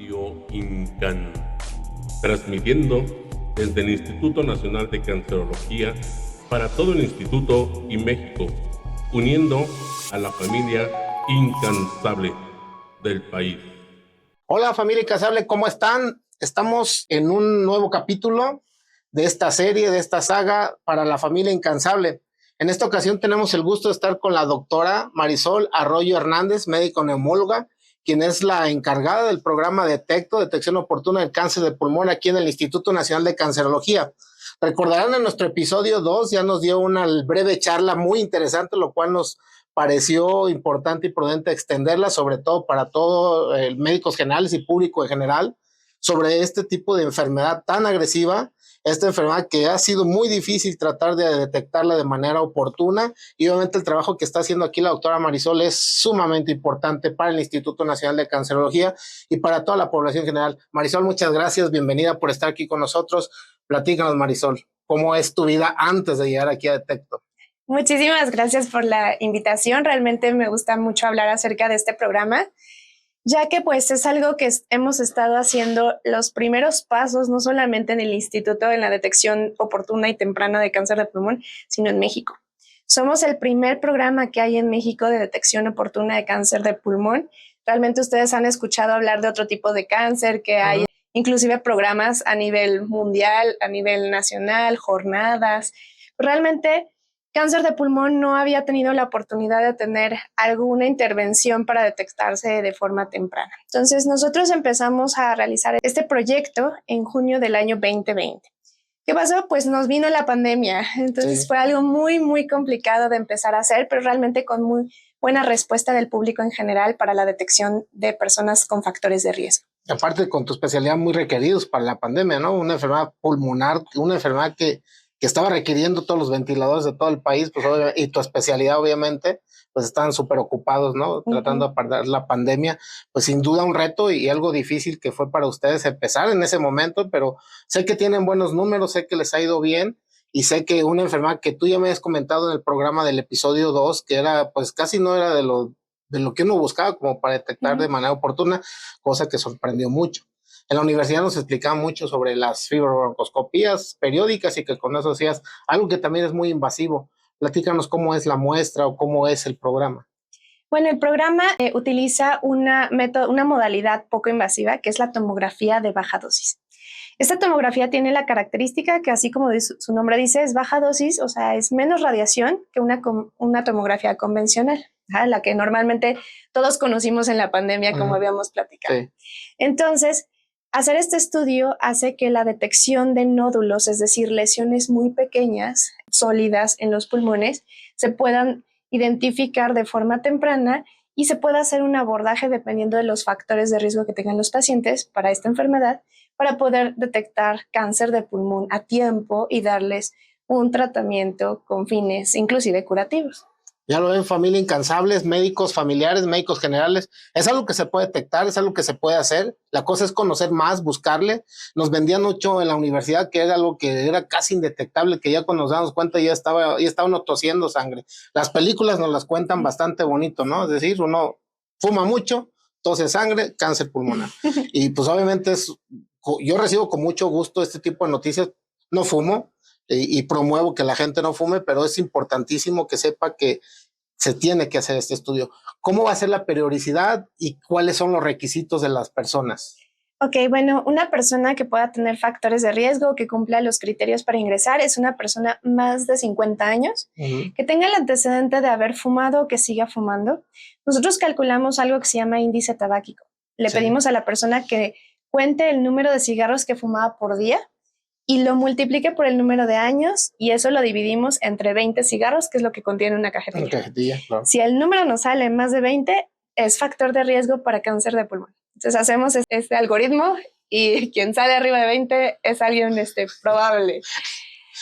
Radio INCAN, transmitiendo desde el Instituto Nacional de Cancerología para todo el Instituto y México, uniendo a la familia incansable del país. Hola familia incansable, ¿cómo están? Estamos en un nuevo capítulo de esta serie, de esta saga para la familia incansable. En esta ocasión tenemos el gusto de estar con la doctora Marisol Arroyo Hernández, médico neumóloga, quien es la encargada del programa Detección Oportuna del Cáncer de Pulmón aquí en el Instituto Nacional de Cancerología. Recordarán en nuestro episodio 2, ya nos dio una breve charla muy interesante, lo cual nos pareció importante y prudente extenderla, sobre todo para todos médicos generales y público en general, sobre este tipo de enfermedad tan agresiva, esta enfermedad que ha sido muy difícil tratar de detectarla de manera oportuna, y obviamente el trabajo que está haciendo aquí la doctora Marisol es sumamente importante para el Instituto Nacional de Cancerología y para toda la población general. Marisol, muchas gracias, bienvenida por estar aquí con nosotros. Platícanos, Marisol, ¿cómo es tu vida antes de llegar aquí a Detecto? Muchísimas gracias por la invitación. Realmente me gusta mucho hablar acerca de este programa, ya que pues es algo que hemos estado haciendo los primeros pasos, no solamente en el instituto en la detección oportuna y temprana de cáncer de pulmón, sino en México. Somos el primer programa que hay en México de detección oportuna de cáncer de pulmón. Realmente ustedes han escuchado hablar de otro tipo de cáncer que hay, inclusive programas a nivel mundial, a nivel nacional, jornadas. Realmente cáncer de pulmón no había tenido la oportunidad de tener alguna intervención para detectarse de forma temprana. Entonces nosotros empezamos a realizar este proyecto en junio del año 2020. ¿Qué pasó? Pues nos vino la pandemia. Entonces fue algo muy, muy complicado de empezar a hacer, pero realmente con muy buena respuesta del público en general para la detección de personas con factores de riesgo. Aparte, con tu especialidad muy requeridos para la pandemia, ¿no? Una enfermedad pulmonar, una enfermedad que estaba requiriendo todos los ventiladores de todo el país, pues y tu especialidad obviamente, pues estaban súper ocupados, ¿no? Tratando de parar la pandemia, pues sin duda un reto y algo difícil que fue para ustedes empezar en ese momento, pero sé que tienen buenos números, sé que les ha ido bien y sé que una enfermedad que tú ya me has comentado en el programa del episodio 2, que era, pues casi no era de lo que uno buscaba como para detectar de manera oportuna, cosa que sorprendió mucho. En la universidad nos explicaban mucho sobre las fibrobroncoscopías periódicas y que con eso hacías algo que también es muy invasivo. Platícanos cómo es la muestra o cómo es el programa. Bueno, el programa utiliza una modalidad poco invasiva, que es la tomografía de baja dosis. Esta tomografía tiene la característica que, así como su nombre dice, es baja dosis, o sea, es menos radiación que una tomografía convencional, la que normalmente todos conocimos en la pandemia, como habíamos platicado. Sí. Entonces, hacer este estudio hace que la detección de nódulos, es decir, lesiones muy pequeñas, sólidas en los pulmones, se puedan identificar de forma temprana y se pueda hacer un abordaje dependiendo de los factores de riesgo que tengan los pacientes para esta enfermedad, para poder detectar cáncer de pulmón a tiempo y darles un tratamiento con fines inclusive curativos. Ya lo ven, familia incansables, médicos familiares, médicos generales, es algo que se puede detectar, es algo que se puede hacer. La cosa es conocer más, buscarle. Nos vendían mucho en la universidad que era algo que era casi indetectable, que ya cuando nos damos cuenta ya estaba uno tosiendo sangre. Las películas nos las cuentan bastante bonito, ¿no? Es decir, uno fuma mucho, tose sangre, cáncer pulmonar. Y pues obviamente yo recibo con mucho gusto este tipo de noticias. No fumo, y promuevo que la gente no fume, pero es importantísimo que sepa que se tiene que hacer este estudio. ¿Cómo va a ser la periodicidad y cuáles son los requisitos de las personas? Ok, bueno, una persona que pueda tener factores de riesgo, que cumpla los criterios para ingresar, es una persona más de 50 años, que tenga el antecedente de haber fumado o que siga fumando. Nosotros calculamos algo que se llama índice tabáquico. Le pedimos a la persona que cuente el número de cigarros que fumaba por día y lo multiplique por el número de años, y eso lo dividimos entre 20 cigarros, que es lo que contiene una cajetilla. Claro. Si el número nos sale más de 20, es factor de riesgo para cáncer de pulmón. Entonces hacemos este algoritmo y quien sale arriba de 20 es alguien probable.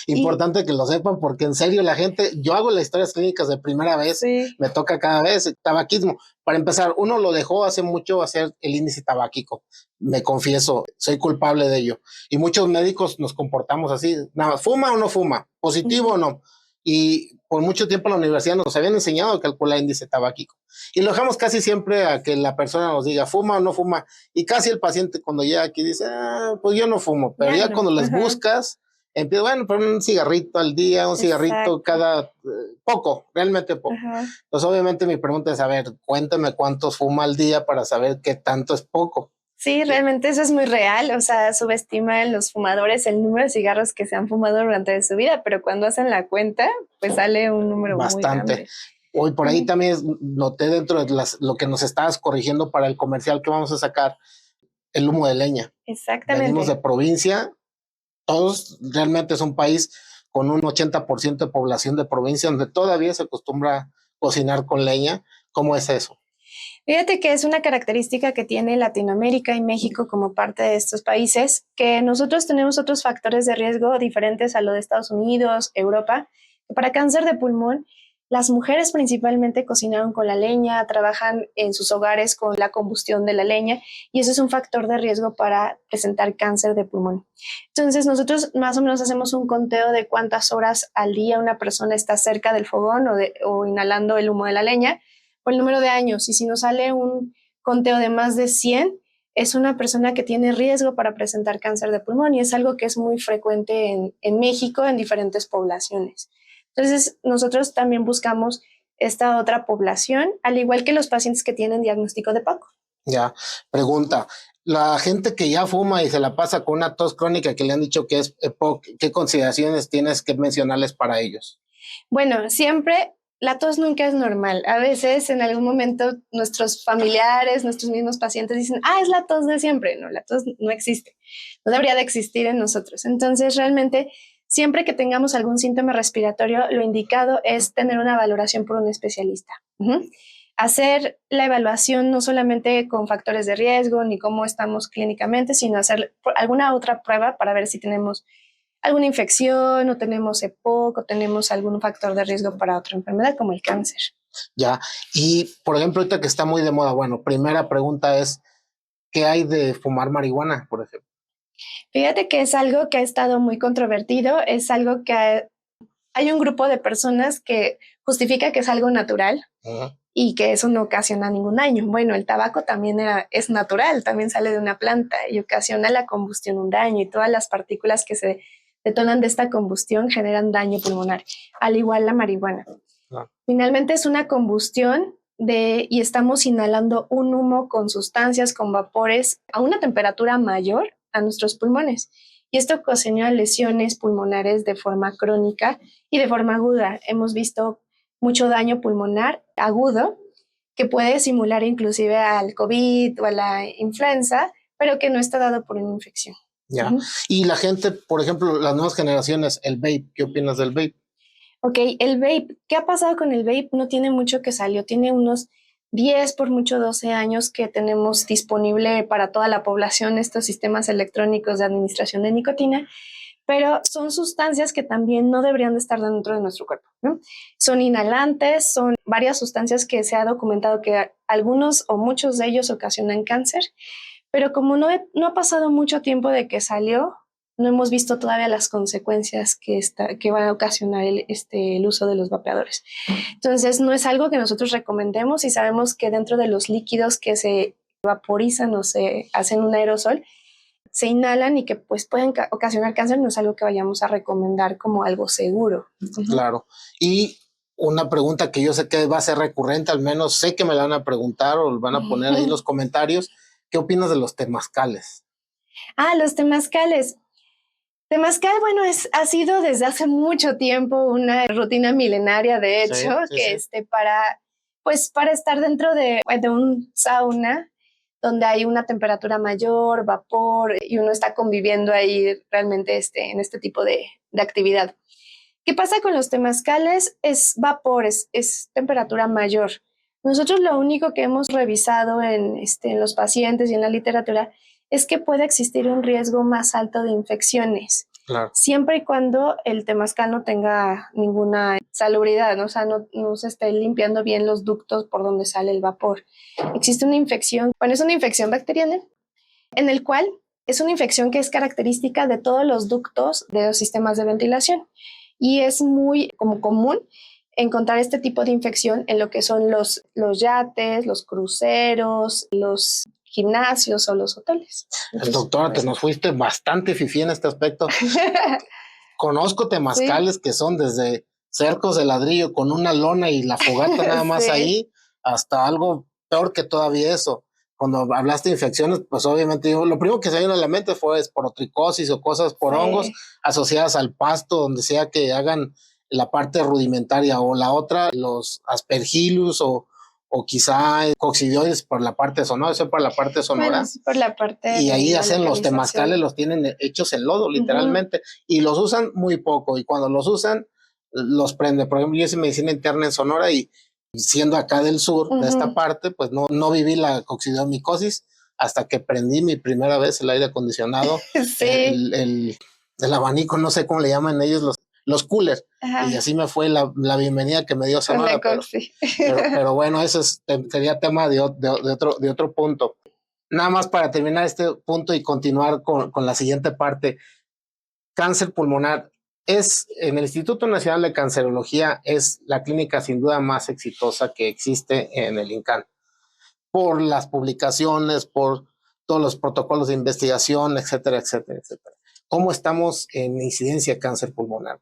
Importante que lo sepan, porque en serio la gente, yo hago las historias clínicas de primera vez, me toca cada vez, tabaquismo. Para empezar, uno lo dejó hace mucho hacer el índice tabáquico, me confieso, soy culpable de ello. Y muchos médicos nos comportamos así, nada, ¿fuma o no fuma? ¿Positivo o no? Y por mucho tiempo en la universidad nos habían enseñado a calcular índice tabáquico y lo dejamos casi siempre a que la persona nos diga fuma o no fuma y casi el paciente cuando llega aquí dice, pues yo no fumo, pero ya cuando les buscas, empieza, bueno, pero un cigarrito al día, un cigarrito cada poco, realmente poco. Entonces obviamente mi pregunta es, a ver, cuéntame cuántos fuma al día para saber qué tanto es poco. Sí, realmente eso es muy real, o sea, subestiman los fumadores el número de cigarros que se han fumado durante su vida, pero cuando hacen la cuenta, pues sale un número bastante. Muy grande. Hoy por ahí también noté dentro de lo que nos estabas corrigiendo para el comercial que vamos a sacar, el humo de leña. Exactamente. Venimos de provincia, todos realmente es un país con un 80% de población de provincia donde todavía se acostumbra a cocinar con leña. ¿Cómo es eso? Fíjate que es una característica que tiene Latinoamérica y México como parte de estos países, que nosotros tenemos otros factores de riesgo diferentes a lo de Estados Unidos, Europa. Para cáncer de pulmón, las mujeres principalmente cocinaron con la leña, trabajan en sus hogares con la combustión de la leña y eso es un factor de riesgo para presentar cáncer de pulmón. Entonces nosotros más o menos hacemos un conteo de cuántas horas al día una persona está cerca del fogón o inhalando el humo de la leña, por el número de años, y si nos sale un conteo de más de 100, es una persona que tiene riesgo para presentar cáncer de pulmón y es algo que es muy frecuente en México en diferentes poblaciones. Entonces, nosotros también buscamos esta otra población, al igual que los pacientes que tienen diagnóstico de POC. Ya, pregunta, la gente que ya fuma y se la pasa con una tos crónica que le han dicho que es EPOC, ¿qué consideraciones tienes que mencionarles para ellos? Bueno, siempre la tos nunca es normal. A veces, en algún momento, nuestros familiares, nuestros mismos pacientes dicen, es la tos de siempre. No, la tos no existe. No debería de existir en nosotros. Entonces, realmente, siempre que tengamos algún síntoma respiratorio, lo indicado es tener una valoración por un especialista. Hacer la evaluación no solamente con factores de riesgo ni cómo estamos clínicamente, sino hacer alguna otra prueba para ver si tenemos alguna infección o tenemos EPOC o tenemos algún factor de riesgo para otra enfermedad como el cáncer. Ya, y por ejemplo, ahorita que está muy de moda, bueno, primera pregunta es, ¿qué hay de fumar marihuana, por ejemplo? Fíjate que es algo que ha estado muy controvertido, es algo que hay un grupo de personas que justifica que es algo natural y que eso no ocasiona ningún daño. Bueno, el tabaco también es natural, también sale de una planta y ocasiona la combustión un daño y todas las partículas que se detonan de esta combustión generan daño pulmonar, al igual la marihuana. Finalmente es una combustión y estamos inhalando un humo con sustancias, con vapores a una temperatura mayor a nuestros pulmones. Y esto ocasiona lesiones pulmonares de forma crónica y de forma aguda. Hemos visto mucho daño pulmonar agudo que puede simular inclusive al COVID o a la influenza, pero que no está dado por una infección. Ya. Y la gente, por ejemplo, las nuevas generaciones, el vape, ¿qué opinas del vape? Ok, el vape, ¿qué ha pasado con el vape? No tiene mucho que salió, tiene unos 10, por mucho 12 años que tenemos disponible para toda la población estos sistemas electrónicos de administración de nicotina, pero son sustancias que también no deberían de estar dentro de nuestro cuerpo, ¿no? Son inhalantes, son varias sustancias que se ha documentado que algunos o muchos de ellos ocasionan cáncer, pero como no ha pasado mucho tiempo de que salió, no hemos visto todavía las consecuencias que va a ocasionar el uso de los vapeadores. Entonces, no es algo que nosotros recomendemos y sabemos que dentro de los líquidos que se vaporizan o se hacen un aerosol, se inhalan y que pues pueden ocasionar cáncer, no es algo que vayamos a recomendar como algo seguro. Claro. Y una pregunta que yo sé que va a ser recurrente, al menos sé que me la van a preguntar o van a poner ahí en los comentarios. ¿Qué opinas de los temazcales? Los temazcales. Temazcal, bueno, ha sido desde hace mucho tiempo una rutina milenaria, de hecho, para estar dentro de un sauna donde hay una temperatura mayor, vapor, y uno está conviviendo ahí realmente en este tipo de actividad. ¿Qué pasa con los temazcales? Es vapor, es temperatura mayor. Nosotros lo único que hemos revisado en los pacientes y en la literatura es que puede existir un riesgo más alto de infecciones. Claro. Siempre y cuando el temazcal no tenga ninguna salubridad, ¿no? O sea, no se esté limpiando bien los ductos por donde sale el vapor. Existe una infección, es una infección bacteriana, en el cual es una infección que es característica de todos los ductos de los sistemas de ventilación y es muy común encontrar este tipo de infección en lo que son los yates, los cruceros, los gimnasios o los hoteles. Entonces, Doctora, pues, te nos fuiste bastante fifí en este aspecto. Conozco temazcales que son desde cercos de ladrillo con una lona y la fogata nada más Sí. ahí, hasta algo peor que todavía eso. Cuando hablaste de infecciones, pues obviamente lo primero que se vino a la mente fue esporotricosis o cosas por hongos asociadas al pasto, donde sea que hagan la parte rudimentaria, o la otra, los aspergillus o quizá coccidioides por la parte sonora, eso por la parte sonora. Bueno, sí, por la parte Y de ahí la hacen los localización. temazcales, los tienen hechos en lodo, literalmente, y los usan muy poco, y cuando los usan, los prende. Por ejemplo, yo hice medicina interna en Sonora y siendo acá del sur, de esta parte, pues no viví la coccidiomicosis hasta que prendí mi primera vez el aire acondicionado, Sí. el abanico, no sé cómo le llaman ellos, los coolers. Ajá. Y así me fue la bienvenida que me dio Sonora. Pero bueno, eso sería tema de otro punto. Nada más para terminar este punto y continuar con la siguiente parte. Cáncer pulmonar es, en el Instituto Nacional de Cancerología, es la clínica sin duda más exitosa que existe en el INCAN, por las publicaciones, por todos los protocolos de investigación, etcétera, etcétera, etcétera. ¿Cómo estamos en incidencia de cáncer pulmonar?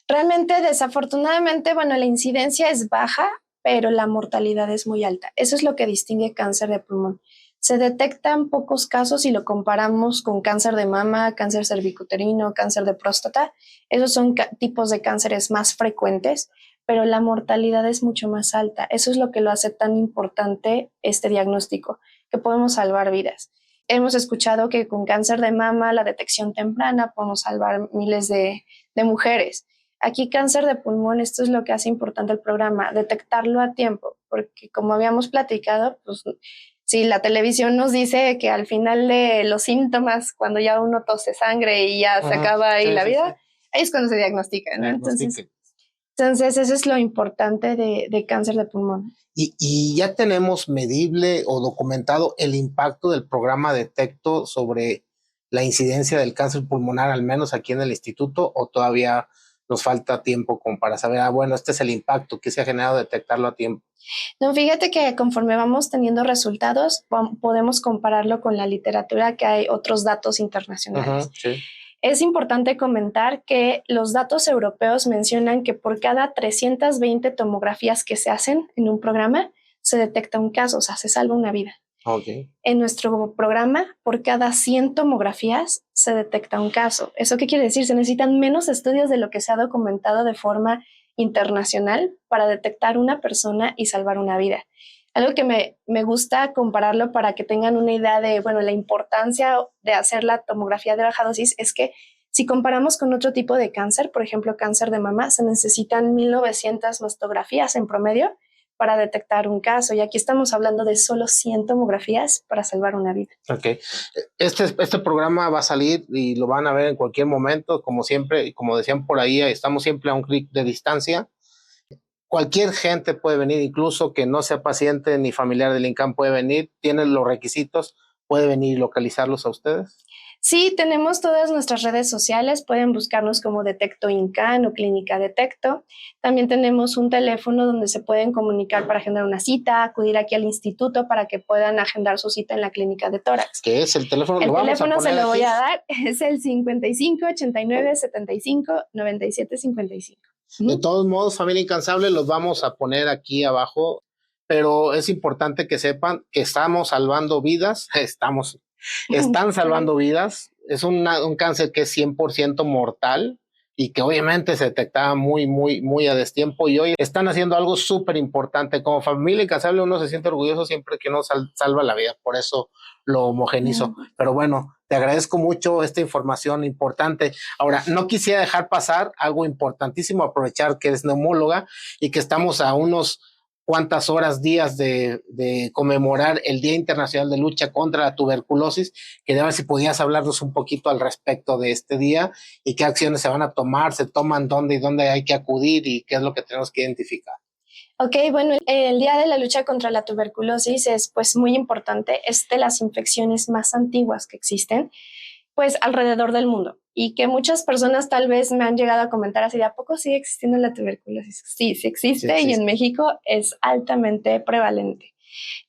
Realmente, desafortunadamente, bueno, la incidencia es baja, pero la mortalidad es muy alta. Eso es lo que distingue cáncer de pulmón. Se detectan pocos casos si lo comparamos con cáncer de mama, cáncer cervicuterino, cáncer de próstata. Esos son tipos de cánceres más frecuentes, pero la mortalidad es mucho más alta. Eso es lo que lo hace tan importante este diagnóstico, que podemos salvar vidas. Hemos escuchado que con cáncer de mama, la detección temprana, podemos salvar miles de mujeres. Aquí cáncer de pulmón, esto es lo que hace importante el programa, detectarlo a tiempo, porque como habíamos platicado, pues si la televisión nos dice que al final de los síntomas, cuando ya uno tose sangre y ya se acaba ahí la vida, ahí es cuando se diagnostica, ¿no? Entonces eso es lo importante de cáncer de pulmón. Y ya tenemos medible o documentado el impacto del programa Detecto sobre la incidencia del cáncer pulmonar, al menos aquí en el instituto, o todavía nos falta tiempo como para saber, bueno, este es el impacto que se ha generado, detectarlo a tiempo. No, fíjate que conforme vamos teniendo resultados, podemos compararlo con la literatura, que hay otros datos internacionales. Sí. Es importante comentar que los datos europeos mencionan que por cada 320 tomografías que se hacen en un programa, se detecta un caso, o sea, se salva una vida. Okay. En nuestro programa, por cada 100 tomografías, se detecta un caso. ¿Eso qué quiere decir? Se necesitan menos estudios de lo que se ha documentado de forma internacional para detectar una persona y salvar una vida. Algo que me gusta compararlo para que tengan una idea de, bueno, la importancia de hacer la tomografía de baja dosis es que si comparamos con otro tipo de cáncer, por ejemplo, cáncer de mama, se necesitan 1900 mastografías en promedio para detectar un caso. Y aquí estamos hablando de solo 100 tomografías para salvar una vida. Ok. Este programa va a salir y lo van a ver en cualquier momento, como siempre, y como decían por ahí, estamos siempre a un clic de distancia. Cualquier gente puede venir, incluso que no sea paciente ni familiar del INCAN puede venir, tienen los requisitos, puede venir y localizarlos a ustedes. Sí, tenemos todas nuestras redes sociales, pueden buscarnos como Detecto INCAN o Clínica Detecto. También tenemos un teléfono donde se pueden comunicar para agendar una cita, acudir aquí al instituto para que puedan agendar su cita en la clínica de tórax. ¿Qué es el teléfono? El teléfono se lo voy a dar, es el 55 89 75 97 55. De todos modos, familia incansable, los vamos a poner aquí abajo, pero es importante que sepan que estamos salvando vidas, están salvando vidas. Es un cáncer que es 100% mortal y que obviamente se detectaba muy a destiempo, y hoy están haciendo algo súper importante. Como familia incansable uno se siente orgulloso siempre que uno salva la vida, por eso lo homogenizo. Pero bueno, te agradezco mucho esta información importante. Ahora, no quisiera dejar pasar algo importantísimo, aprovechar que eres neumóloga y que estamos a unos cuantas horas, días de conmemorar el Día Internacional de Lucha contra la Tuberculosis. Quería ver si podías hablarnos un poquito al respecto de este día y qué acciones se van a tomar, se toman dónde y dónde hay que acudir y qué es lo que tenemos que identificar. Ok, bueno, el Día de la Lucha contra la Tuberculosis es pues muy importante, es de las infecciones más antiguas que existen, pues alrededor del mundo. y que muchas personas tal vez me han llegado a comentar así, ¿de a poco sigue existiendo la tuberculosis? Sí, sí existe, y en México es altamente prevalente.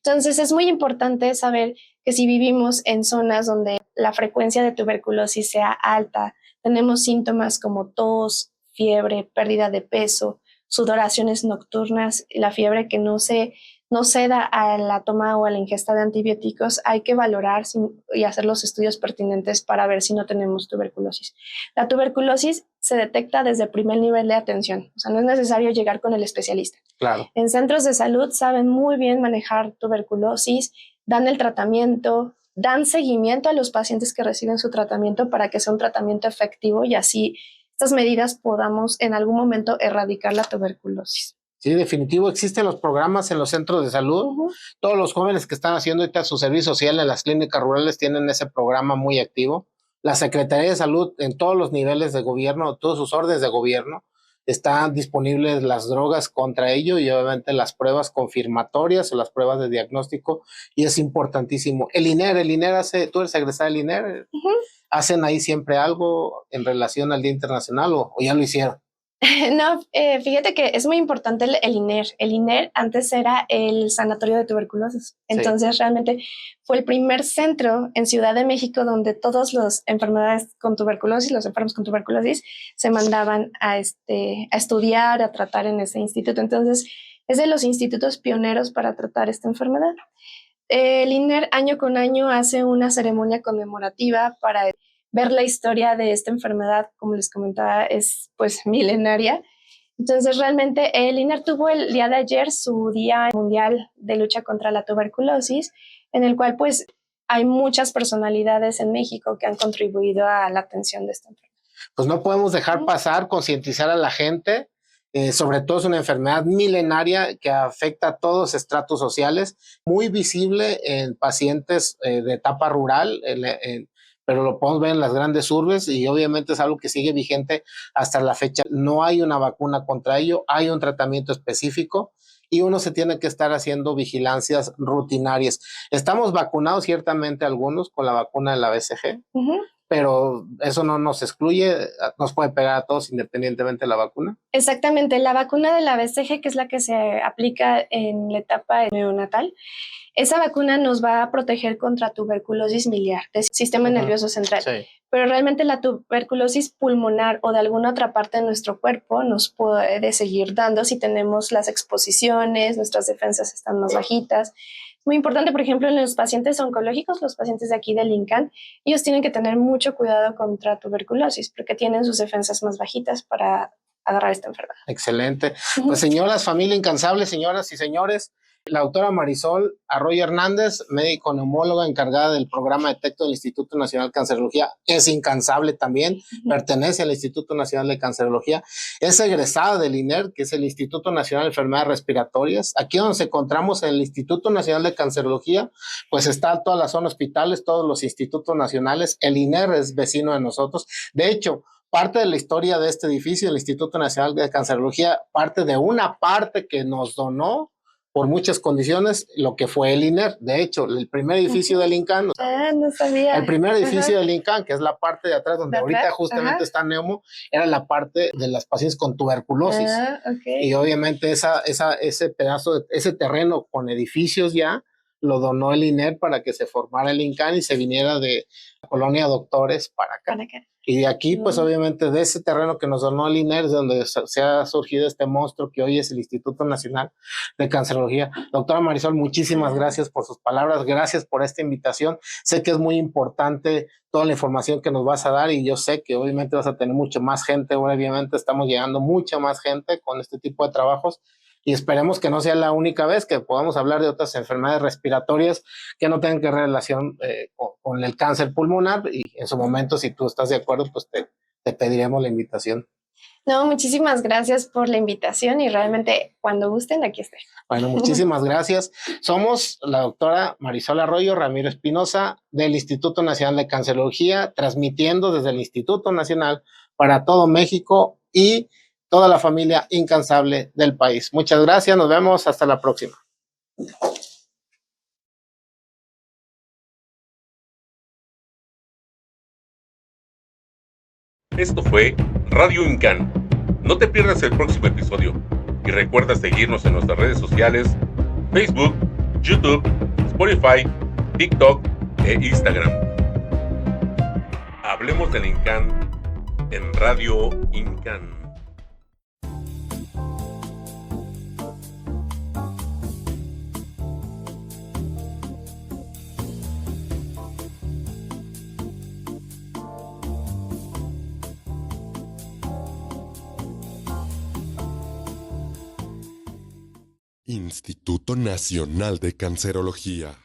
Entonces es muy importante saber que si vivimos en zonas donde la frecuencia de tuberculosis sea alta, tenemos síntomas como tos, fiebre, pérdida de peso, sudoraciones nocturnas, la fiebre que no ceda a la toma o a la ingesta de antibióticos, hay que valorar y hacer los estudios pertinentes para ver si no tenemos tuberculosis. La tuberculosis se detecta desde el primer nivel de atención, o sea, no es necesario llegar con el especialista. Claro. En centros de salud saben muy bien manejar tuberculosis, dan el tratamiento, dan seguimiento a los pacientes que reciben su tratamiento para que sea un tratamiento efectivo y así estas medidas podamos en algún momento erradicar la tuberculosis. Sí, definitivo, existen los programas en los centros de salud. Todos los jóvenes que están haciendo ahorita su servicio social en las clínicas rurales tienen ese programa muy activo. La Secretaría de Salud en todos los niveles de gobierno, todos sus órdenes de gobierno, están disponibles las drogas contra ello y obviamente las pruebas confirmatorias o las pruebas de diagnóstico, y es importantísimo. El INER hace, tú eres egresada del INER, ¿hacen ahí siempre algo en relación al Día Internacional o ya lo hicieron? No, fíjate que es muy importante el INER. El INER antes era el Sanatorio de Tuberculosis. Entonces, realmente fue el primer centro en Ciudad de México donde todas las enfermedades con tuberculosis, los enfermos con tuberculosis, se mandaban a estudiar, a tratar en ese instituto. Entonces, es de los institutos pioneros para tratar esta enfermedad. El INER año con año hace una ceremonia conmemorativa para ver la historia de esta enfermedad, como les comentaba, es pues milenaria. Entonces realmente el INER tuvo el día de ayer su Día Mundial de Lucha contra la Tuberculosis, en el cual pues hay muchas personalidades en México que han contribuido a la atención de esta enfermedad. Pues no podemos dejar pasar, concientizar a la gente. Sobre todo es una enfermedad milenaria que afecta a todos los estratos sociales, muy visible en pacientes de etapa rural, pero lo podemos ver en las grandes urbes y obviamente es algo que sigue vigente hasta la fecha. No hay una vacuna contra ello, hay un tratamiento específico y uno se tiene que estar haciendo vigilancias rutinarias. Estamos vacunados ciertamente algunos con la vacuna de la BCG, pero eso no nos excluye, nos puede pegar a todos independientemente de la vacuna. Exactamente, la vacuna de la BCG, que es la que se aplica en la etapa neonatal, esa vacuna nos va a proteger contra tuberculosis miliar del sistema nervioso central. Sí. Pero realmente la tuberculosis pulmonar o de alguna otra parte de nuestro cuerpo nos puede seguir dando si tenemos las exposiciones, nuestras defensas están más bajitas. Muy importante, por ejemplo, en los pacientes oncológicos, los pacientes de aquí del INCAN, ellos tienen que tener mucho cuidado contra tuberculosis porque tienen sus defensas más bajitas para agarrar esta enfermedad. Excelente. Pues señoras, familia incansable, señoras y señores, la doctora Marisol Arroyo Hernández, médico neumóloga encargada del programa de detecto del Instituto Nacional de Cancerología, es incansable también, pertenece al Instituto Nacional de Cancerología, es egresada del INER, que es el Instituto Nacional de Enfermedades Respiratorias. Aquí donde nos encontramos en el Instituto Nacional de Cancerología, pues está toda la zona hospitales, todos los institutos nacionales, el INER es vecino de nosotros. De hecho, parte de la historia de este edificio, el Instituto Nacional de Cancerología, parte de una parte que nos donó por muchas condiciones lo que fue el INER. De hecho, el primer edificio del INCAN, no sabía. El primer edificio del INCAN, que es la parte de atrás donde ahorita justamente está Neumo, era la parte de las pacientes con tuberculosis. Y obviamente ese pedazo, ese terreno con edificios ya, lo donó el INER para que se formara el INCAN y se viniera de la colonia Doctores para acá. Y de aquí, pues obviamente de ese terreno que nos donó el INER, es donde se ha surgido este monstruo que hoy es el Instituto Nacional de Cancerología. Doctora Marisol, muchísimas gracias por sus palabras, gracias por esta invitación. Sé que es muy importante toda la información que nos vas a dar y yo sé que obviamente vas a tener mucho más gente, obviamente estamos llegando mucha más gente con este tipo de trabajos. Y esperemos que no sea la única vez que podamos hablar de otras enfermedades respiratorias que no tengan que relación con el cáncer pulmonar. Y en su momento, si tú estás de acuerdo, pues te pediremos la invitación. No, muchísimas gracias por la invitación y realmente cuando gusten, aquí estoy. Bueno, muchísimas gracias. Somos la doctora Marisol Arroyo Ramiro Espinosa del Instituto Nacional de Cancerología, transmitiendo desde el Instituto Nacional para todo México y toda la familia incansable del país. Muchas gracias, nos vemos, hasta la próxima. Esto fue Radio INCAN. No te pierdas el próximo episodio y recuerda seguirnos en nuestras redes sociales, Facebook, YouTube, Spotify, TikTok e Instagram. Hablemos del INCAN en Radio INCAN. Instituto Nacional de Cancerología.